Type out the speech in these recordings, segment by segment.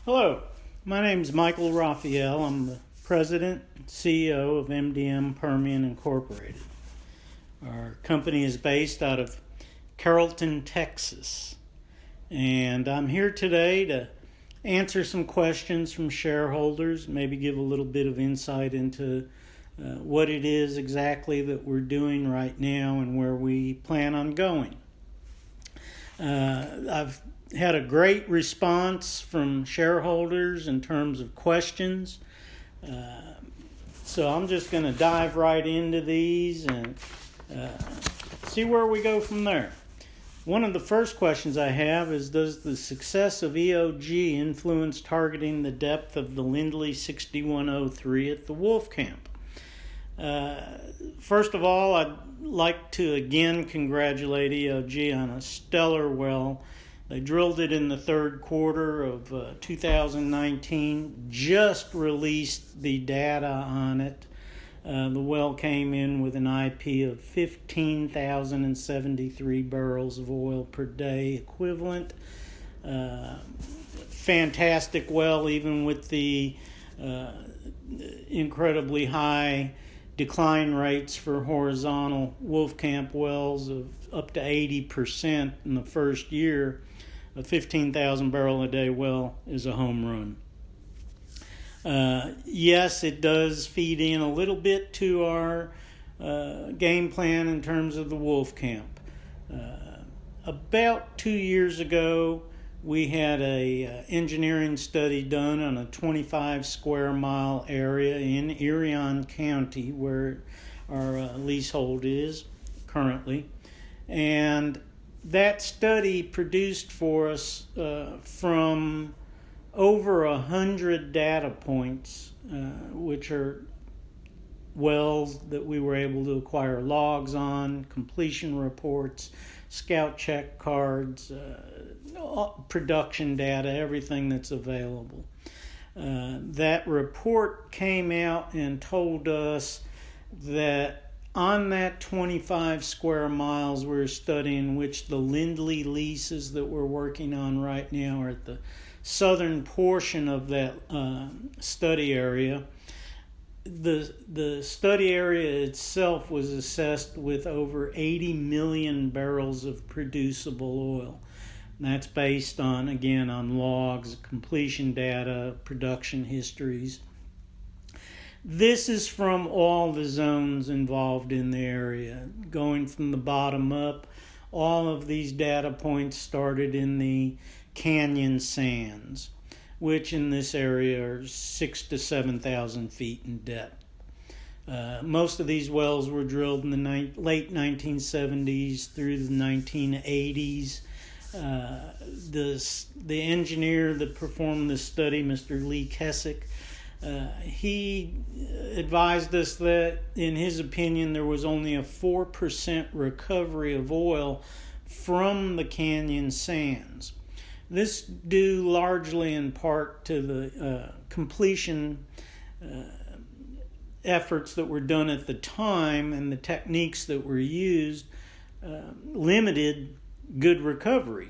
Hello, my name is Michael Raphael. I'm the President and CEO of MDM Permian Incorporated. Our company is based out of Carrollton, Texas. And I'm here today to answer some questions from shareholders, maybe give a little bit of insight into what it is exactly that we're doing right now and where we plan on going. I've had a great response from shareholders in terms of questions. So I'm just going to dive right into these and see where we go from there. One of the first questions I have is, does the success of EOG influence targeting the depth of the Lindley 6103 at the Wolf Camp? First of all, I'd like to again congratulate EOG on a stellar well. They drilled it in the third quarter of 2019, just released the data on it. The well came in with an IP of 15,073 barrels of oil per day equivalent. Fantastic well, even with the incredibly high decline rates for horizontal Wolfcamp wells of up to 80% in the first year. A 15,000 barrel a day well is a home run. Yes, it does feed in a little bit to our game plan in terms of the Wolfcamp. About 2 years ago, we had a engineering study done on a 25 square mile area in Irion County, where our leasehold is currently. And that study produced for us from over 100 data points, which are wells that we were able to acquire logs on, completion reports, scout check cards, production data, everything that's available. That report came out and told us that on that 25 square miles we're studying, which the Lindley leases that we're working on right now are at the southern portion of that study area. The study area itself was assessed with over 80 million barrels of producible oil. And that's based on, again, on logs, completion data, production histories. This is from all the zones involved in the area. Going from the bottom up, all of these data points started in the canyon sands, which in this area are 6,000 to 7,000 feet in depth. Most of these wells were drilled in the late 1970s through the 1980s. The engineer that performed this study, Mr. Lee Kessick, he advised us that, in his opinion, there was only a 4% recovery of oil from the canyon sands. This due largely in part to the completion efforts that were done at the time, and the techniques that were used limited good recovery.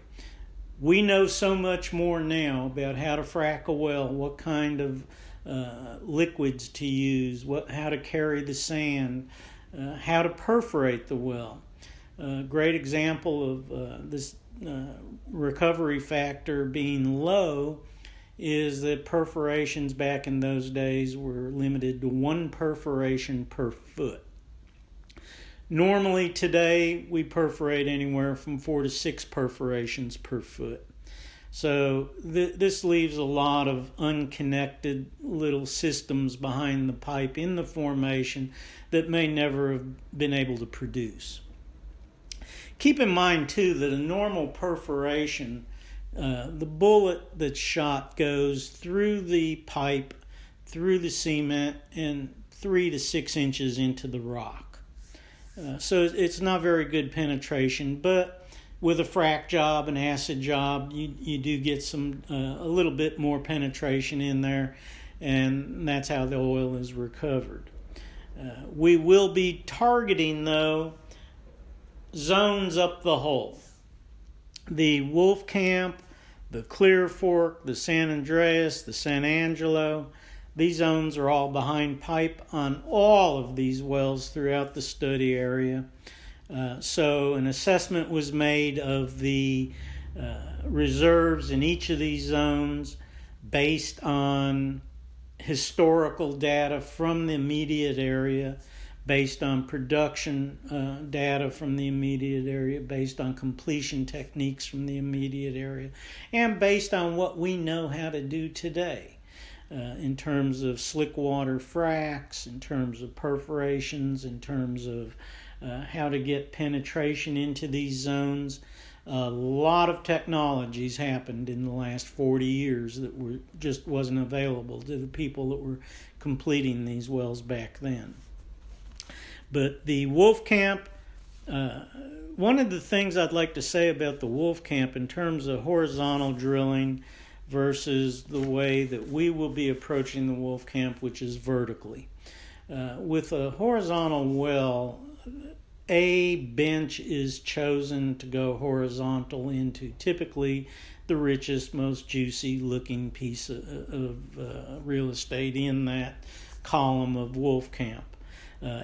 We know so much more now about how to frack a well, what kind of liquids to use, how to carry the sand, how to perforate the well. A great example of this recovery factor being low is that perforations back in those days were limited to 1 perforation per foot. Normally today we perforate anywhere from 4 to 6 perforations per foot. So this leaves a lot of unconnected little systems behind the pipe in the formation that may never have been able to produce. Keep in mind, too, that a normal perforation, the bullet that's shot goes through the pipe, through the cement, and 3 to 6 inches into the rock. So it's not very good penetration, but with a frac job, an acid job, you do get a little bit more penetration in there, and that's how the oil is recovered. We will be targeting, though, zones up the hole. The Wolfcamp, the Clear Fork, the San Andreas, the San Angelo. These zones are all behind pipe on all of these wells throughout the study area. So an assessment was made of the reserves in each of these zones based on historical data from the immediate area, based on production data from the immediate area, based on completion techniques from the immediate area, and based on what we know how to do today in terms of slick water fracs, in terms of perforations, in terms of how to get penetration into these zones. A lot of technologies happened in the last 40 years that just wasn't available to the people that were completing these wells back then. But the Wolfcamp, one of the things I'd like to say about the Wolfcamp in terms of horizontal drilling versus the way that we will be approaching the Wolfcamp, which is vertically. With a horizontal well, a bench is chosen to go horizontal into typically the richest, most juicy looking piece of real estate in that column of Wolfcamp.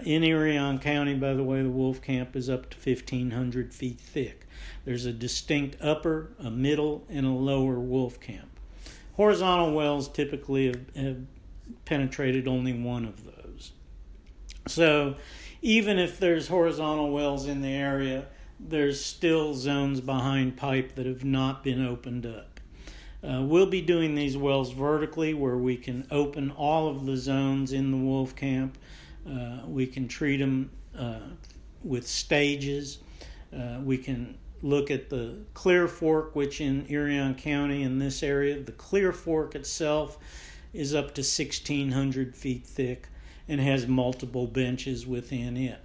In Erie County, by the way, the Wolfcamp is up to 1,500 feet thick. There's a distinct upper, a middle, and a lower Wolfcamp. Horizontal wells typically have penetrated only one of those. So even if there's horizontal wells in the area, there's still zones behind pipe that have not been opened up. We'll be doing these wells vertically where we can open all of the zones in the Wolfcamp. We can treat them with stages. We can look at the Clear Fork, which in Erie County in this area, the Clear Fork itself is up to 1,600 feet thick and has multiple benches within it.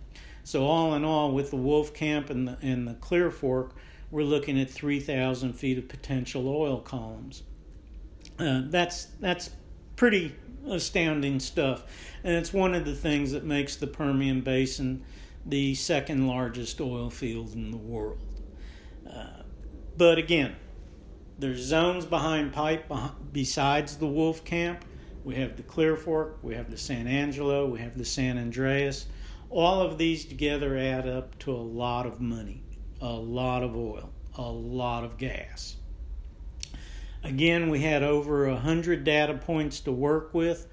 So all in all, with the Wolfcamp and the Clear Fork, we're looking at 3,000 feet of potential oil columns. That's pretty astounding stuff, and it's one of the things that makes the Permian Basin the second largest oil field in the world. But again, there's zones behind pipe besides the Wolfcamp. We have the Clear Fork, we have the San Angelo, we have the San Andreas. All of these together add up to a lot of money, a lot of oil, a lot of gas. Again, we had over 100 data points to work with.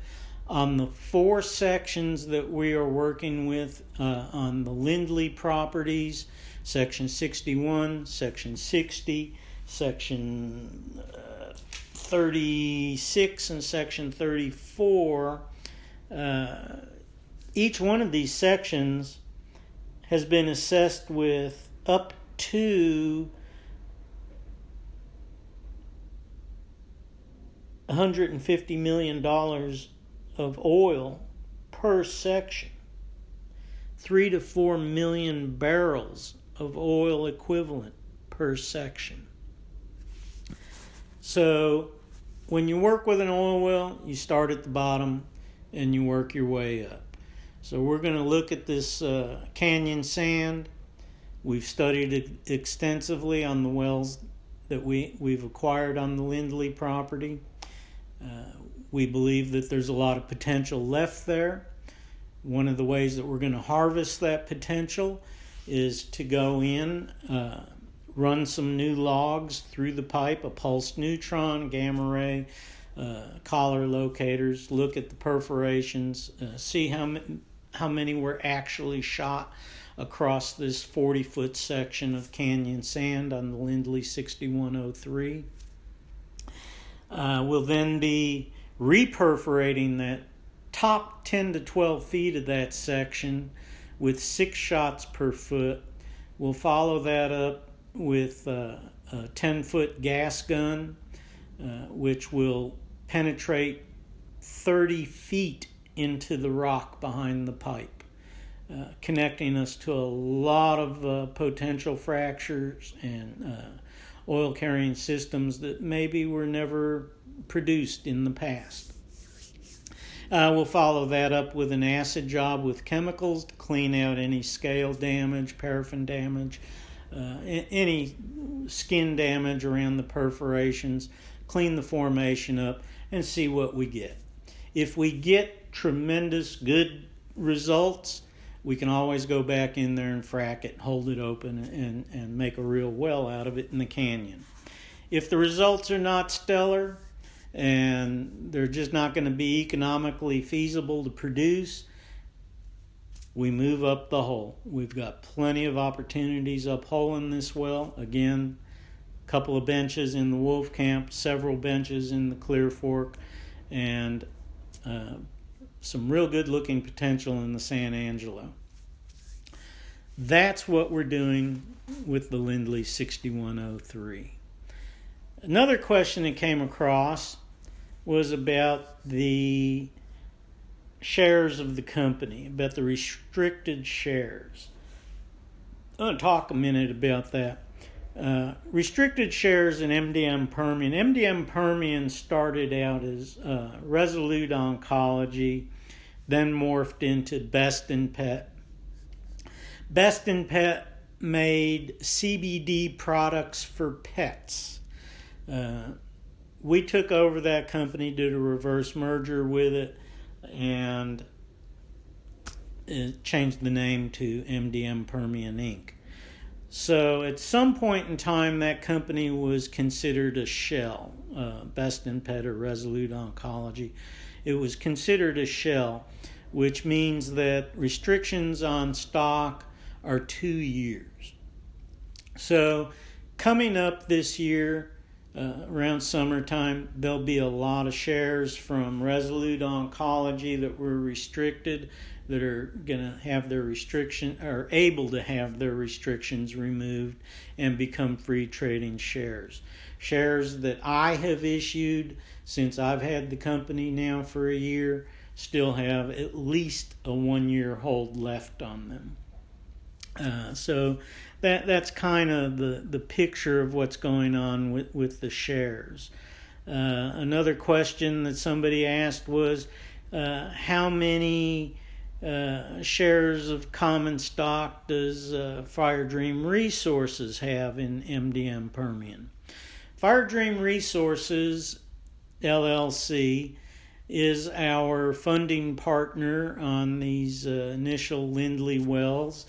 On the 4 sections that we are working with on the Lindley properties, Section 61, Section 60, Section 36, and Section 34, each one of these sections has been assessed with up to $150 million of oil per section, 3 to 4 million barrels of oil equivalent per section. So when you work with an oil well, you start at the bottom and you work your way up. So we're going to look at this canyon sand. We've studied it extensively on the wells that we've acquired on the Lindley property. We believe that there's a lot of potential left there. One of the ways that we're going to harvest that potential is to go in, run some new logs through the pipe, a pulsed neutron, gamma ray, collar locators, look at the perforations, see how many were actually shot across this 40-foot section of canyon sand on the Lindley 6103. We'll then be reperforating that top 10 to 12 feet of that section with 6 shots per foot. We'll follow that up with a 10-foot gas gun, which will penetrate 30 feet into the rock behind the pipe, connecting us to a lot of potential fractures and oil-carrying systems that maybe were never produced in the past. We'll follow that up with an acid job with chemicals to clean out any scale damage, paraffin damage, any skin damage around the perforations, clean the formation up, and see what we get. If we get tremendous good results, we can always go back in there and frack it, hold it open, and make a real well out of it in the canyon. If the results are not stellar and they're just not going to be economically feasible to produce, we move up the hole. We've got plenty of opportunities up hole in this well. Again, a couple of benches in the Wolf Camp, several benches in the Clear Fork, and some real good looking potential in the San Angelo. That's what we're doing with the Lindley 6103. Another question that came across was about the shares of the company, about the restricted shares. I'm going to talk a minute about that. Restricted shares in MDM Permian. MDM Permian started out as Resolute Oncology, then morphed into Best in Pet. Best in Pet made CBD products for pets. We took over that company, did a reverse merger with it, and it changed the name to MDM Permian Inc. So at some point in time, that company was considered a shell. Best in Pet or Resolute Oncology. It was considered a shell, which means that restrictions on stock are 2 years. So coming up this year, around summertime, there'll be a lot of shares from Resolute Oncology that were restricted that are going to have their restriction, or able to have their restrictions removed and become free trading shares. Shares that I have issued since I've had the company now for a year still have at least a 1 year hold left on them. So that's kind of the picture of what's going on with the shares. Another question that somebody asked was, how many shares of common stock does Fire Dream Resources have in MDM Permian? Fire Dream Resources, LLC, is our funding partner on these initial Lindley wells.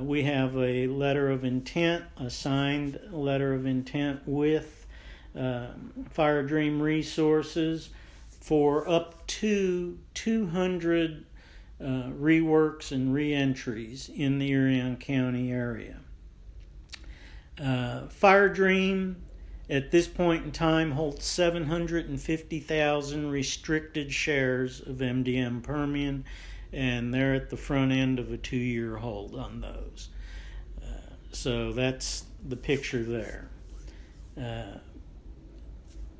We have a letter of intent, a signed letter of intent with Fire Dream Resources for up to 200 reworks and reentries in the Irion County area. Fire Dream at this point in time holds 750,000 restricted shares of MDM Permian, and they're at the front end of a 2 year hold on those. So that's the picture there.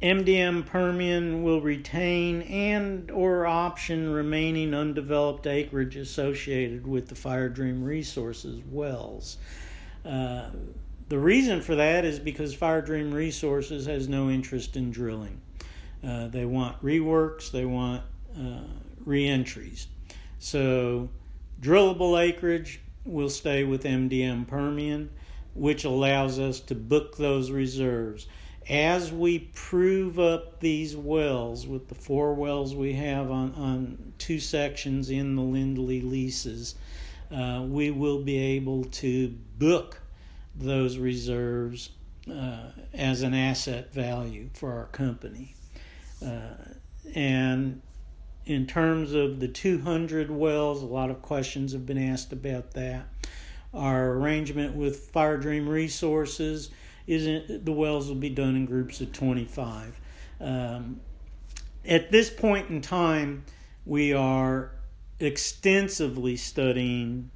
MDM Permian will retain and or option remaining undeveloped acreage associated with the Fire Dream Resources wells. The reason for that is because Fire Dream Resources has no interest in drilling. They want reworks, they want reentries. So drillable acreage will stay with MDM Permian, which allows us to book those reserves. As we prove up these wells with the 4 wells we have on 2 sections in the Lindley leases, we will be able to book those reserves as an asset value for our company. And in terms of the 200 wells, a lot of questions have been asked about that. Our arrangement with Fire Dream Resources isn't, the wells will be done in groups of 25. At this point in time, we are extensively studying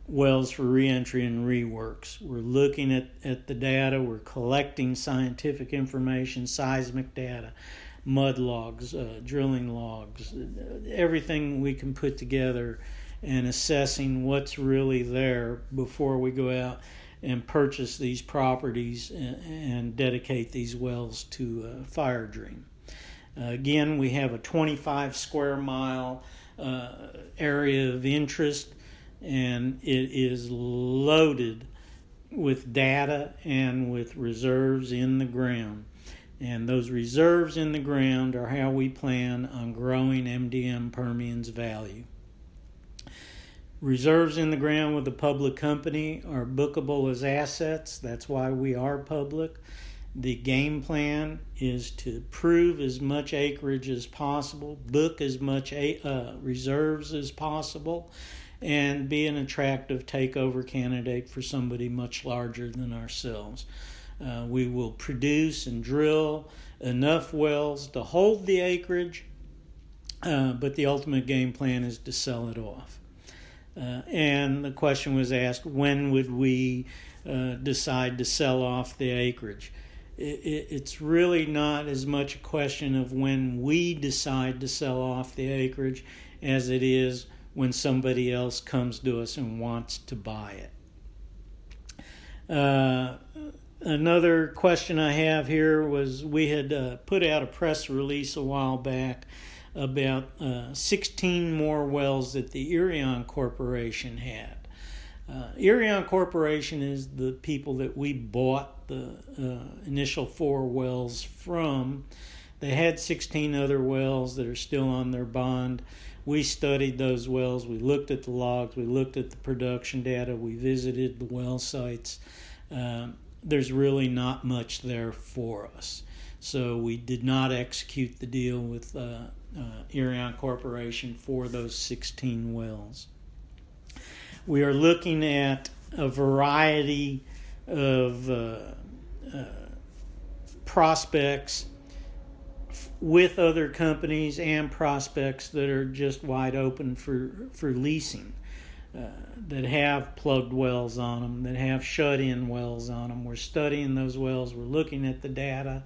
wells for reentry and reworks. We're looking at the data, we're collecting scientific information, seismic data, mud logs, drilling logs, everything we can put together, and assessing what's really there before we go out and purchase these properties and dedicate these wells to Fire Dream. Again, we have a 25 square mile area of interest, and it is loaded with data and with reserves in the ground. And those reserves in the ground are how we plan on growing MDM Permian's value. Reserves in the ground with a public company are bookable as assets. That's why we are public. The game plan is to prove as much acreage as possible, book as much reserves as possible, and be an attractive takeover candidate for somebody much larger than ourselves. We will produce and drill enough wells to hold the acreage, but the ultimate game plan is to sell it off. And the question was asked, when would we decide to sell off the acreage? It's really not as much a question of when we decide to sell off the acreage as it is when somebody else comes to us and wants to buy it. Another question I have here was, we had put out a press release a while back about 16 more wells that the Irion Corporation had. Irion Corporation is the people that we bought the initial 4 wells from. They had 16 other wells that are still on their bond. We studied those wells. We looked at the logs. We looked at the production data. We visited the well sites. There's really not much there for us. So we did not execute the deal with Irion Corporation for those 16 wells. We are looking at a variety of prospects with other companies and prospects that are just wide open for leasing. That have plugged wells on them, that have shut-in wells on them. We're studying those wells. We're looking at the data.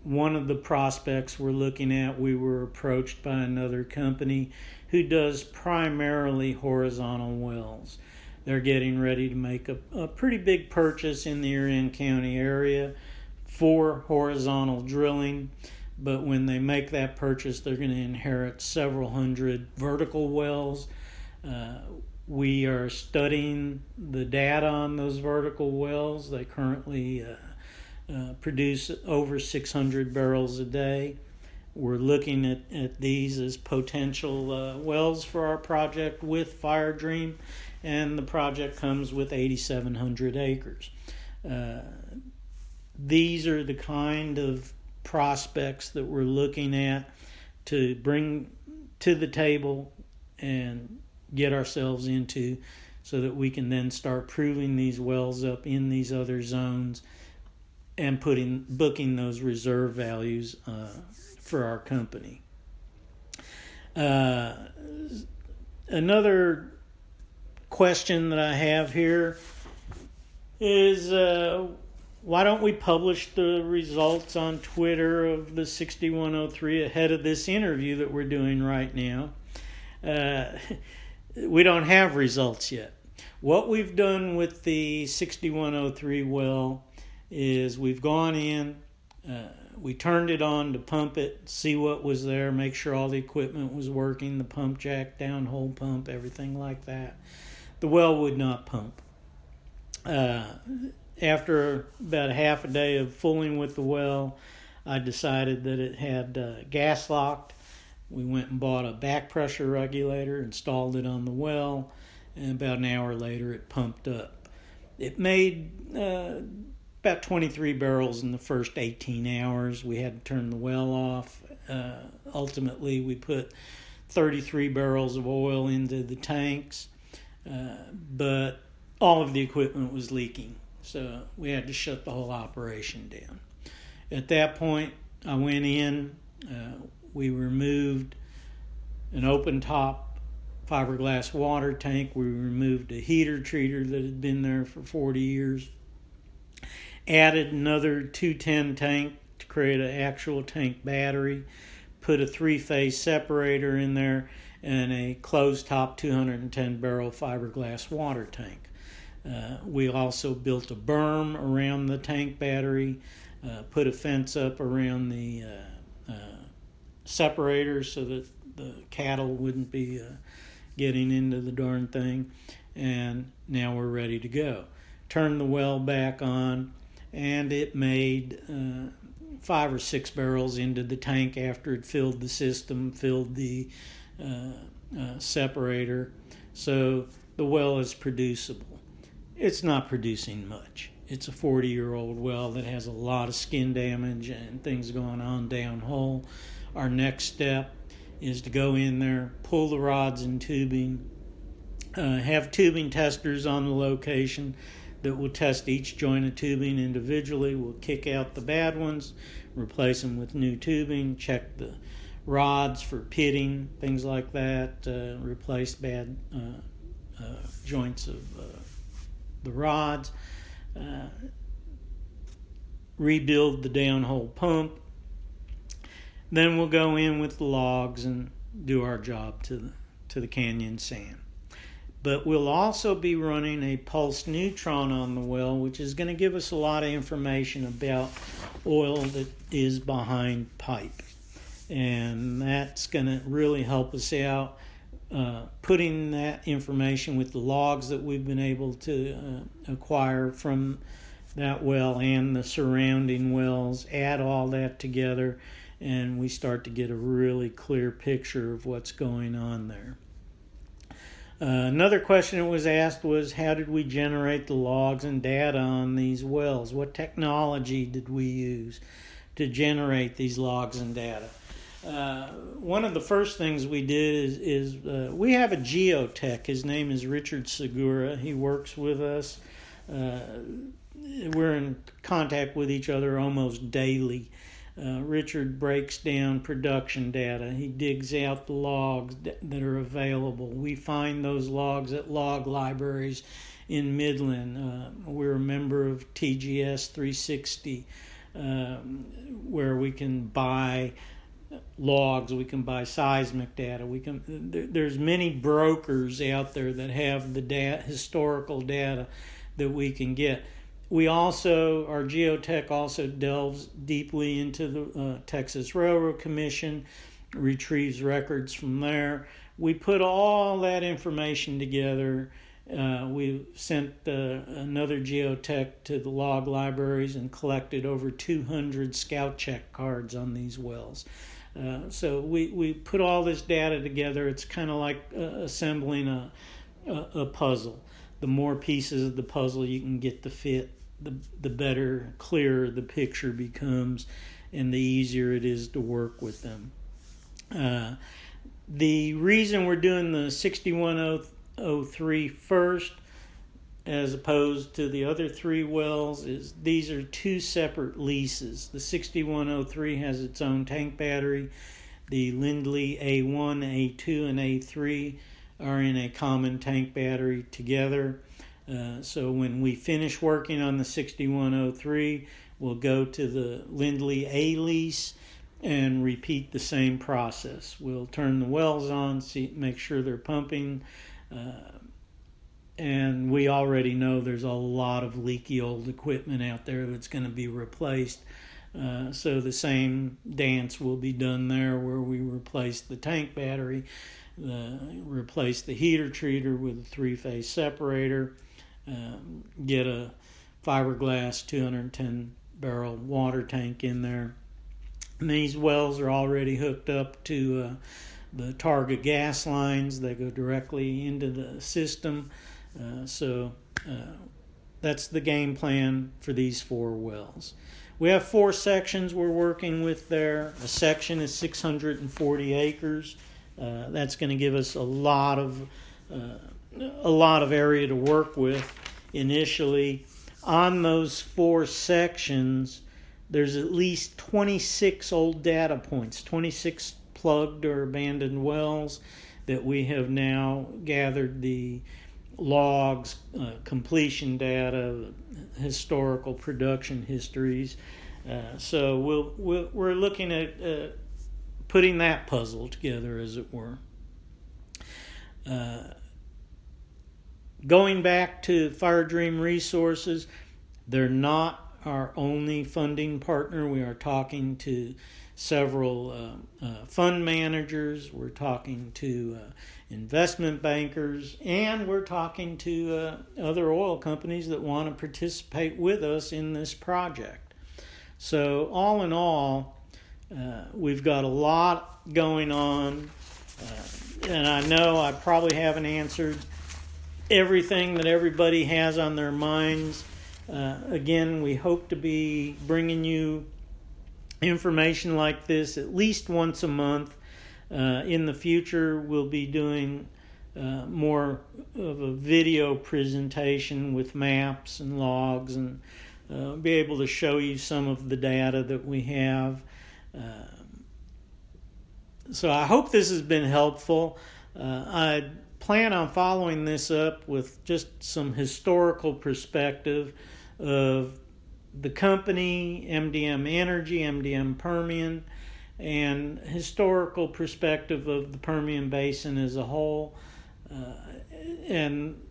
One of the prospects we're looking at, we were approached by another company who does primarily horizontal wells. They're getting ready to make a pretty big purchase in the Irion County area for horizontal drilling. But when they make that purchase, they're going to inherit several hundred vertical wells. We are studying the data on those vertical wells. They currently produce over 600 barrels a day. We're looking at these as potential wells for our project with Fire Dream, and the project comes with 8,700 acres. These are the kind of prospects that we're looking at to bring to the table and get ourselves into, so that we can then start proving these wells up in these other zones and booking those reserve values for our company. Another question that I have here is, why don't we publish the results on Twitter of the 6103 ahead of this interview that we're doing right now? We don't have results yet. What we've done with the 6103 well is we've gone in, we turned it on to pump it, see what was there, make sure all the equipment was working, the pump jack, downhole pump, everything like that. The well would not pump. After about a half a day of fooling with the well, I decided that it had gas locked. We went and bought a back pressure regulator, installed it on the well, and about an hour later it pumped up. It made about 23 barrels in the first 18 hours. We had to turn the well off. Ultimately, we put 33 barrels of oil into the tanks, but all of the equipment was leaking, so we had to shut the whole operation down. At that point, I went in, we removed an open top fiberglass water tank. We removed a heater treater that had been there for 40 years. Added another 210 tank to create an actual tank battery. Put a 3-phase separator in there and a closed top 210 barrel fiberglass water tank. We also built a berm around the tank battery, put a fence up around the separators so that the cattle wouldn't be getting into the darn thing, and now we're ready to go. turned the well back on, and it made 5 or 6 barrels into the tank after it filled the system, filled the separator. So the well is producible. It's not producing much. It's a 40-year-old well that has a lot of skin damage and things going on downhole. Our next step is to go in there, pull the rods and tubing, have tubing testers on the location that will test each joint of tubing individually. We'll kick out the bad ones, replace them with new tubing, check the rods for pitting, things like that, replace bad joints of the rods, rebuild the downhole pump. Then we'll go in with the logs and do our job to the canyon sand. But we'll also be running a pulsed neutron on the well, which is going to give us a lot of information about oil that is behind pipe. And that's going to really help us out, putting that information with the logs that we've been able to acquire from that well and the surrounding wells, add all that together, and we start to get a really clear picture of what's going on there. Another question that was asked was, how did we generate the logs and data on these wells? What technology did we use to generate these logs and data? One of the first things we did is we have a geotech. His name is Richard Segura. He works with us. We're in contact with each other almost daily. Richard breaks down production data. He digs out the logs that are available. We find those logs at log libraries in Midland. We're a member of TGS 360, where we can buy logs, we can buy seismic data. There's many brokers out there that have the historical data that we can get. Our geotech also delves deeply into the Texas Railroad Commission, retrieves records from there. We put all that information together. We sent another geotech to the log libraries and collected over 200 scout check cards on these wells. So we put all this data together. It's kind of like assembling a puzzle. The more pieces of the puzzle you can get to fit, the better, clearer the picture becomes, and the easier it is to work with them. The reason we're doing the 6103 first, as opposed to the other 3 wells, is these are 2 separate leases. The 6103 has its own tank battery. The Lindley A1, A2, and A3 are in a common tank battery together. So when we finish working on the 6103, we'll go to the Lindley A lease and repeat the same process. We'll turn the wells on, make sure they're pumping, and we already know there's a lot of leaky old equipment out there that's going to be replaced. So the same dance will be done there, where we replace the tank battery, replace the heater treater with a 3-phase separator, get a fiberglass 210 barrel water tank in there. And these wells are already hooked up to the Targa gas lines. They go directly into the system. So that's the game plan for these 4 wells. We have 4 sections we're working with there. A section is 640 acres. That's going to give us a lot of area to work with initially. On those 4 sections, there's at least 26 old data points, 26 plugged or abandoned wells that we have now gathered the logs, completion data, historical production histories. So we're looking at putting that puzzle together, as it were. Going back to Fire Dream Resources, they're not our only funding partner. We are talking to several fund managers, we're talking to investment bankers, and we're talking to other oil companies that want to participate with us in this project. So all in all, we've got a lot going on, and I know I probably haven't answered everything that everybody has on their minds. Again, we hope to be bringing you information like this at least once a month. In the future, we'll be doing more of a video presentation with maps and logs, and be able to show you some of the data that we have. So I hope this has been helpful. I plan on following this up with just some historical perspective of the company, MDM Energy, MDM Permian, and historical perspective of the Permian Basin as a whole, and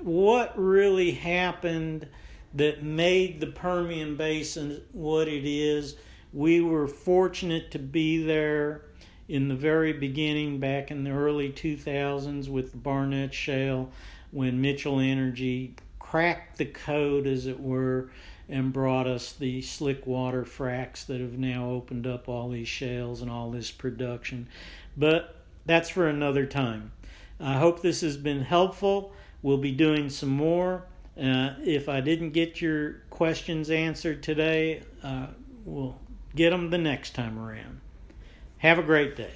what really happened that made the Permian Basin what it is. We were fortunate to be there in the very beginning, back in the early 2000s with the Barnett Shale, when Mitchell Energy cracked the code, as it were, and brought us the slick water fracs that have now opened up all these shales and all this production. But that's for another time. I hope this has been helpful. We'll be doing some more. If I didn't get your questions answered today, we'll get them the next time around. Have a great day.